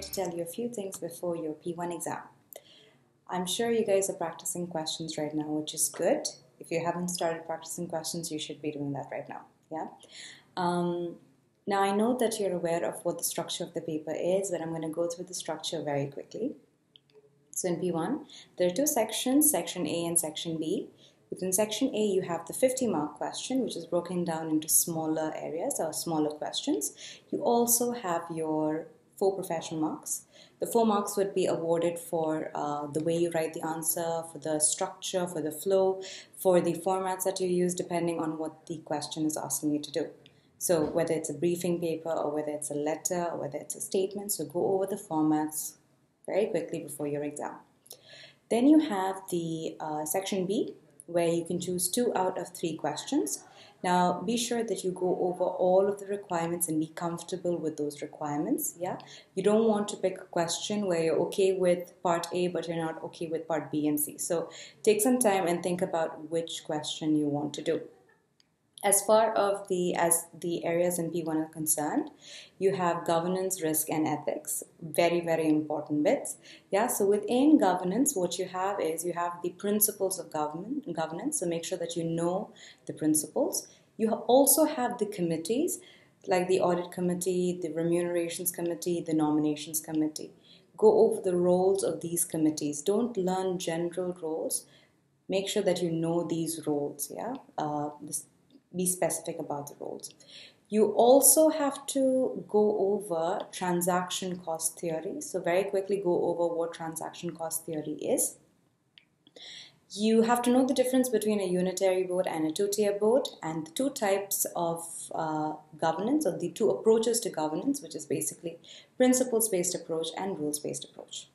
to tell you a few things before your P1 exam. I'm sure you guys are practicing questions right now, which is good. If you haven't started practicing questions, you should be doing that right now. Yeah. Now I know that you're aware of what the structure of the paper is, but I'm going to go through the structure very quickly. So in P1, there are two sections, Section A and Section B. Within Section A, you have the 50-mark question, which is broken down into smaller areas or smaller questions. You also have your 4 professional marks. The 4 marks would be awarded for the way you write the answer, for the structure, for the flow, for the formats that you use, depending on what the question is asking you to do. So whether it's a briefing paper or whether it's a letter or whether it's a statement, so go over the formats very quickly before your exam. Then you have the Section B, where you can choose 2 out of 3 questions. Now, be sure that you go over all of the requirements and be comfortable with those requirements. Yeah, you don't want to pick a question where you're okay with part A, but you're not okay with part B and C. So take some time and think about which question you want to do. As far as the areas in P1 are concerned, you have governance, risk, and ethics. Very, very important bits. Yeah, so within governance, what you have is you have the principles of governance. So make sure that you know the principles. You also have the committees, like the audit committee, the remunerations committee, the nominations committee. Go over the roles of these committees. Don't learn general roles. Make sure that you know these roles. Yeah. Be specific about the roles. You also have to go over transaction cost theory. So very quickly go over what transaction cost theory is. You have to know the difference between a unitary board and a 2-tier board, and the 2 types of governance, or the 2 approaches to governance, which is basically principles-based approach and rules-based approach.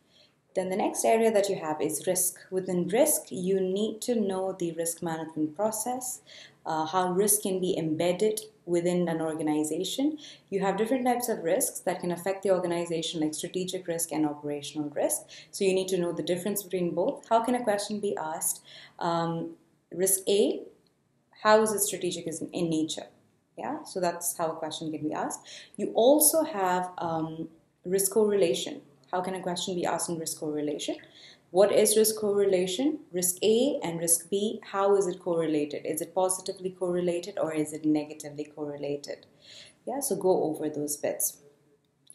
Then the next area that you have is risk. Within risk, you need to know the risk management process, how risk can be embedded within an organization. You have different types of risks that can affect the organization, like strategic risk and operational risk. So you need to know the difference between both. How can a question be asked? Risk A, how is it strategic in nature? Yeah, so that's how a question can be asked. You also have risk correlation. How can a question be asked in risk correlation? What is risk correlation? Risk A and risk B, how is it correlated? Is it positively correlated or is it negatively correlated? Yeah, so go over those bits.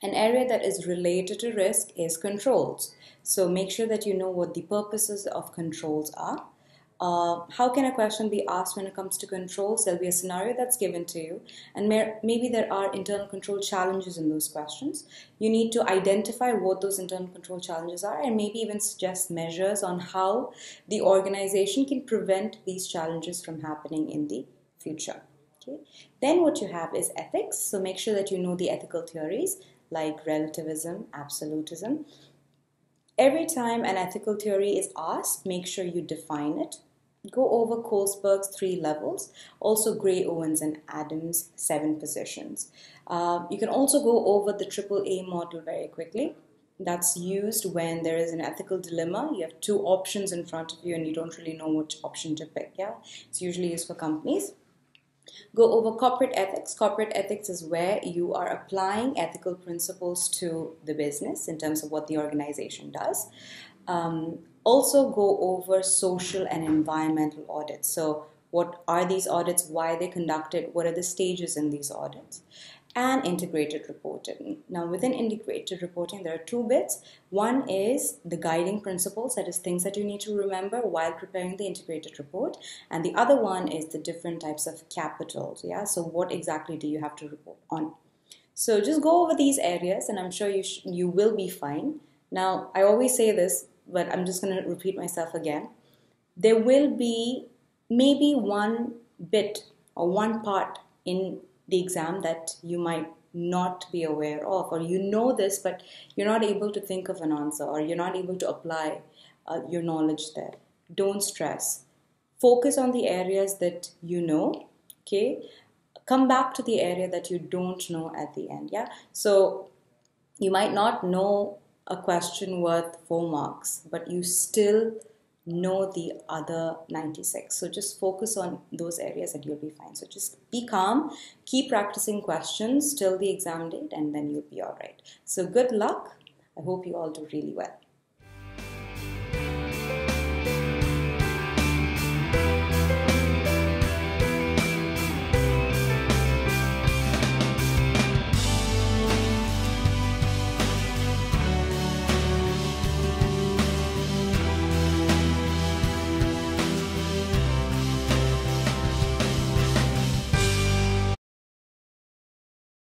An area that is related to risk is controls. So make sure that you know what the purposes of controls are. How can a question be asked when it comes to controls? There'll be a scenario that's given to you, and maybe there are internal control challenges in those questions. You need to identify what those internal control challenges are, and maybe even suggest measures on how the organization can prevent these challenges from happening in the future. Okay. Then what you have is ethics. So make sure that you know the ethical theories like relativism, absolutism. Every time an ethical theory is asked, make sure you define it. Go over Kohlberg's 3 levels, also Gray, Owens, and Adams' 7 positions. You can also go over the AAA model very quickly. That's used when there is an ethical dilemma. You have 2 options in front of you and you don't really know which option to pick. Yeah, it's usually used for companies. Go over corporate ethics. Corporate ethics is where you are applying ethical principles to the business in terms of what the organization does. Also go over social and environmental audits. So what are these audits, why are they conducted, what are the stages in these audits? And integrated reporting. Now within integrated reporting there are 2 bits. One is the guiding principles, that is things that you need to remember while preparing the integrated report, and the other one is the different types of capitals. Yeah, so what exactly do you have to report on? So just go over these areas and I'm sure you will be fine. Now I always say this, but I'm just going to repeat myself again. There will be maybe one bit or one part in the exam that you might not be aware of, or you know this but you're not able to think of an answer, or you're not able to apply your knowledge there. Don't stress. Focus on the areas that you know. Okay, come back to the area that you don't know at the end. Yeah, so you might not know a question worth 4 marks, but you still know the other 96. So just focus on those areas and you'll be fine. So just be calm, keep practicing questions till the exam date, and then you'll be all right. So good luck. I hope you all do really well.